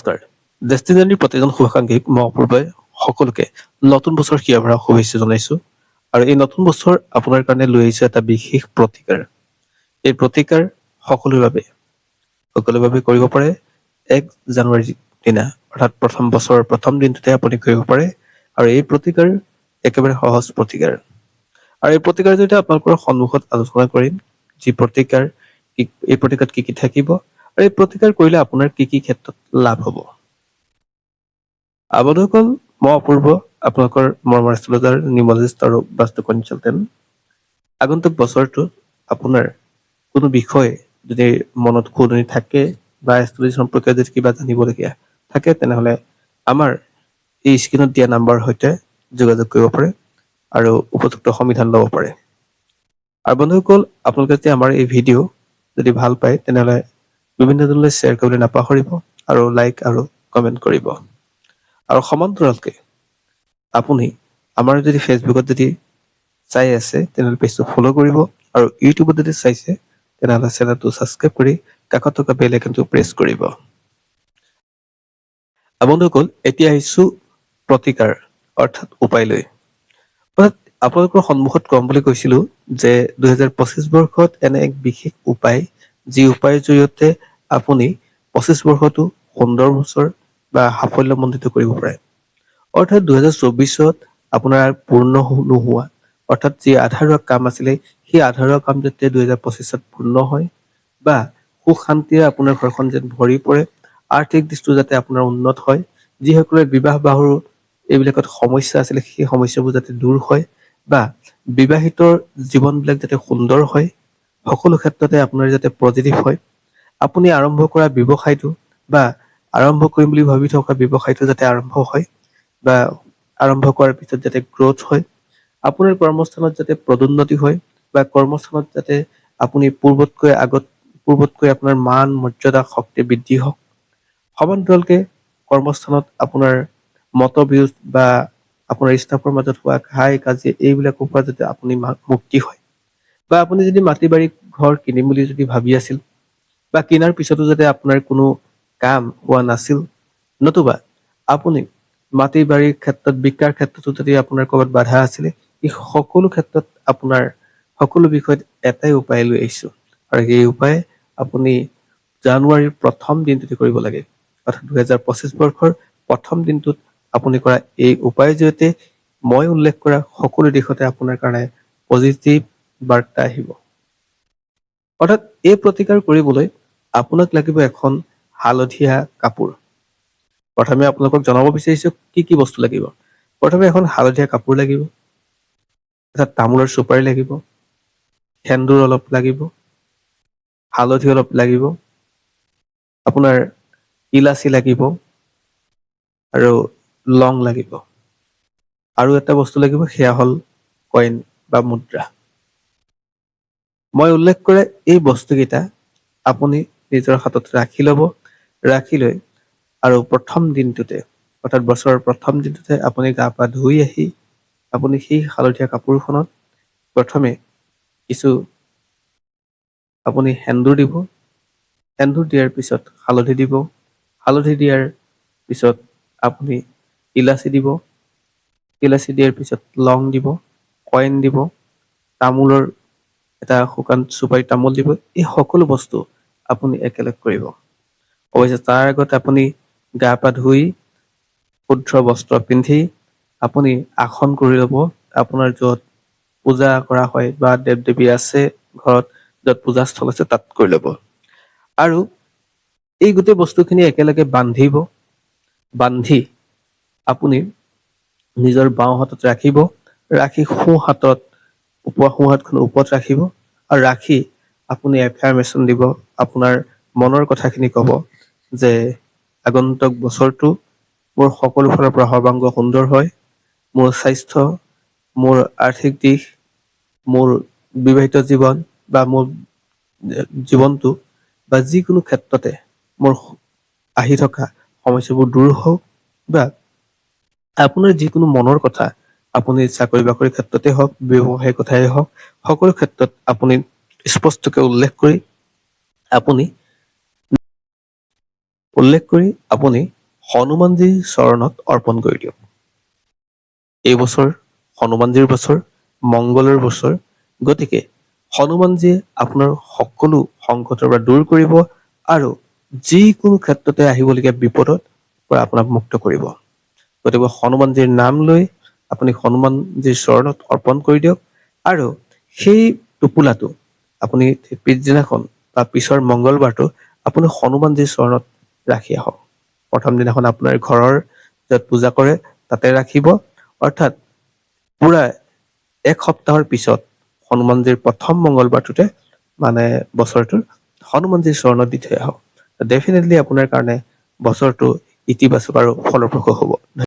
নমস্কাৰ। ডেষ্টিনেৰীৰ প্ৰতিজন শুভাকাংক্ষীক মই অপূৰ্বই সকলোকে নতুন বছৰ হিয়াৰ ভৰা শুভেচ্ছা জনাইছো। আৰু এই নতুন বছৰ আপোনাৰ কাৰণে লৈ আহিছে এটা বিশেষ প্ৰতিকাৰ। এই প্ৰতিকাৰ সকলোৰে বাবে কৰিব পাৰে 1 জানুৱাৰীৰ দিনা, অৰ্থাৎ প্ৰথম বছৰৰ প্ৰথম দিনটোতে আপুনি কৰিব পাৰে। আৰু এই প্ৰতিকাৰ একেবাৰে সহজ প্ৰতিকাৰ। আৰু এই প্ৰতিকাৰ জৰিয়তে আপোনালোকৰ সন্মুখত আলোচনা কৰিম যি প্ৰতিকাৰ এই প্ৰতিকাৰত কি কি থাকিব আৰু এই প্ৰতিকাৰ কৰিলে আপোনাৰ কি কি ক্ষেত্ৰত লাভ হব। বন্ধুসকল, মই অপূৰ্ব, আপোনালোকৰ মৰমৰ এষ্ট্ৰলজাৰ, নিউমৰলজিষ্ট আৰু বাস্তু কনচালটেণ্ট। আগন্তুক বছৰটোত আপোনাৰ কোনো বিষয় যদি মনত খুদনি থাকে বা এষ্ট্ৰলজি সম্পৰ্কে যদি কিবা জানিবলগীয়া থাকে, তেনেহলে আমাৰ এই স্ক্ৰীণত দিয়া নাম্বাৰৰ সৈতে যোগাযোগ কৰিব পাৰে আৰু উপযুক্ত সমাধান ল'ব পাৰে। আৰু বন্ধুসকল, আপোনালোকে যদি আমাৰ এই ভিডিঅ' যদি ভাল পায় তেনেহলে বিভিন্ন জনলৈ শ্বেয়াৰ কৰিবলৈ নাপাহৰিব আৰু লাইক আৰু কমেণ্ট কৰিব। আৰু সমান্তৰালকে আপুনি আমাৰ যদি ফেচবুকত যদি চাই আছে তেনেহলে পেজটো ফ'ল' কৰিব, আৰু ইউটিউবত যদি চাইছে তেনেহলে চেনেলটো ছাবস্ক্ৰাইব কৰি কাষত থকা বেল আইকনটো প্ৰেছ কৰিব। বন্ধুসকল, এতিয়া আহিছো প্ৰতিকাৰ অৰ্থাৎ উপায় লৈ। আপোনালোকৰ সন্মুখত কম বুলি কৈছিলো যে 2025 বৰ্ষত এনে এক বিশেষ উপায়, যি উপায়ৰ জৰিয়তে আপুনি 25 বৰ্ষটো সুন্দৰ বছৰ বা সাফল্যমণ্ডিত কৰিব পাৰে। অৰ্থাৎ 2024ত আপোনাৰ পূৰ্ণ নোহোৱা, অৰ্থাৎ যি আধাৰুৱা কাম আছিলে সেই আধাৰুৱা কাম যেতিয়া 2025ত পূৰ্ণ হয়, বা সুখ শান্তিৰে আপোনাৰ ঘৰখন যেন ভৰি পৰে, আৰ্থিক দিশটো যাতে আপোনাৰ উন্নত হয়, যিসকলে বিবাহ বাহুৰ এইবিলাকত সমস্যা আছিলে সেই সমস্যাবোৰ যাতে দূৰ হয়, বা বিবাহিতৰ জীৱনবিলাক যাতে সুন্দৰ হয়, সকলো ক্ষেত্ৰতে আপোনাৰ যাতে পজিটিভ হয়, আপুনি আৰম্ভ কৰা ব্যৱসায়টো বা আৰম্ভ কৰিম বুলি ভাবি থকা ব্যৱসায়টো যাতে আৰম্ভ হয়, বা আৰম্ভ কৰাৰ পিছত যাতে গ্ৰথ হয়, আপোনাৰ কৰ্মস্থানত যাতে পদোন্নতি হয়, বা কৰ্মস্থানত যাতে আপুনি পূৰ্বতকৈ আপোনাৰ মান মৰ্যাদা শক্তি বৃদ্ধি হওক। সমান্তৰালকে কৰ্মস্থানত আপোনাৰ মতবিৰোধ বা আপোনাৰ ষ্টাফৰ মাজত হোৱা ঘাই কাজিয়া এইবিলাকৰ পৰা যাতে আপুনি মুক্তি হয়, বা আপুনি যদি মাটি বাৰী ঘৰ কিনিম বুলি যদি ভাবি আছিল বা কিনাৰ পিছতো যাতে আপোনাৰ কোনো কাম হোৱা নাছিল, নতুবা আপুনি মাটি বাৰীৰ ক্ষেত্ৰত বিকাৰ ক্ষেত্ৰতো যদি আপোনাৰ ক'ৰবাত বাধা আছিলে, এই সকলো ক্ষেত্ৰত আপোনাৰ সকলো বিষয়ত এটাই উপায় লৈ আহিছো। আৰু সেই উপায় আপুনি জানুৱাৰীৰ প্ৰথম দিনটোতে কৰিব লাগে, অৰ্থাৎ 2025 বৰ্ষৰ প্ৰথম দিনটোত আপুনি কৰা এই উপায়ৰ জৰিয়তে মই উল্লেখ কৰা সকলো দিশতে আপোনাৰ কাৰণে পজিটিভ বাৰ্তা আহিব। অৰ্থাৎ এই প্ৰতিকাৰ কৰিবলৈ আপোনাক লাগিব এখন হালধীয়া কাপোৰ। প্ৰথমে আপোনালোকক জনাব বিচাৰিছো কি কি বস্তু লাগিব। প্ৰথমে এখন হালধীয়া কাপোৰ লাগিব, এটা তামোলৰ চুপাৰি লাগিব, সেন্দুৰ অলপ লাগিব, হালধি অলপ লাগিব, আপোনাৰ ইলাচি লাগিব, আৰু লং লাগিব, আৰু এটা বস্তু লাগিব, সেয়া হ'ল কইন বা মুদ্ৰা। মই উল্লেখ কৰা এই বস্তুকেইটা আপুনি নিজৰ হাতত ৰাখি ল'ব। ৰাখি লৈ আৰু প্ৰথম দিনটোতে, অৰ্থাৎ বছৰৰ প্ৰথম দিনটোতে আপুনি গা পা ধুই আহি আপুনি সেই হালধীয়া কাপোৰখনত প্ৰথমে কিছু আপুনি সেন্দুৰ দিব। সেন্দুৰ দিয়াৰ পিছত হালধি দিব। হালধি দিয়াৰ পিছত আপুনি ইলাচি দিব। ইলাচি দিয়াৰ পিছত লং দিব, কইন দিব, তামোলৰ এটা শুকান চুপাৰি তামোল দিব। এই সকলো বস্তু আপুনি একেলগ কৰিব। অৱশ্যে তাৰ আগত আপুনি গা পা ধুই শুদ্ধ বস্ত্ৰ পিন্ধি আপুনি আসন কৰি ল'ব, আপোনাৰ য'ত পূজা কৰা হয় বা দেৱ দেৱী আছে ঘৰত, য'ত পূজাস্থল আছে তাত কৰি ল'ব। আৰু এই গোটেই বস্তুখিনি একেলগে বান্ধিব। বান্ধি আপুনি নিজৰ বাওঁ হাতত ৰাখিব। ৰাখি সোঁ হাতখন ওপৰত ৰাখিব, আৰু ৰাখি আপুনি এফাৰ্মেশ্যন দিব। আপোনাৰ মনৰ কথাখিনি ক'ব যে আগন্তুক বছৰটো মোৰ সকলো ফালৰ পৰা সৰ্বাংগ সুন্দৰ হয়। মোৰ স্বাস্থ্য, মোৰ আৰ্থিক দিশ, মোৰ বিবাহিত জীৱন বা মোৰ জীৱনটো বা যিকোনো ক্ষেত্ৰতে মোৰ আহি থকা সমস্যাবোৰ দূৰ হওক, বা আপোনাৰ যিকোনো মনৰ কথা, আপুনি চাকৰি বাকৰিৰ ক্ষেত্ৰতে হওক, ব্যৱসায়িক কথাই হওক, সকলো ক্ষেত্ৰত আপুনি স্পষ্টকে উল্লেখ কৰি আপুনি উল্লেখ কৰি আপুনি হনুমানজীৰ চৰণত অৰ্পণ কৰি দিয়ক। এই বছৰ হনুমানজীৰ বছৰ, মংগলৰ বছৰ, গতিকে হনুমানজীয়ে আপোনাৰ সকলো সংকটৰ পৰা দূৰ কৰিব আৰু যিকোনো ক্ষেত্ৰতে আহিবলগীয়া বিপদৰ পৰা আপোনাক মুক্ত কৰিব। গতিকে হনুমানজীৰ নাম লৈ আপুনি হনুমানজীৰ চৰণত অৰ্পণ কৰি দিয়ক আৰু সেই টোপোলাটো আপুনি পিছদিনাখন বা পিছৰ মংগলবাৰটো আপুনি হনুমানজীৰ চৰণত ৰাখি আহক। প্ৰথম দিনাখন আপোনাৰ ঘৰৰ য'ত পূজা কৰে তাতে ৰাখিব, অৰ্থাৎ পুৰা এক সপ্তাহৰ পিছত হনুমানজীৰ প্ৰথম মংগলবাৰটোতে মানে বছৰটোৰ হনুমানজীৰ চৰণত দি থৈ আহক। ডেফিনেটলি আপোনাৰ কাৰণে বছৰটো ইতিবাচক আৰু ফলপ্ৰসূ হ'ব।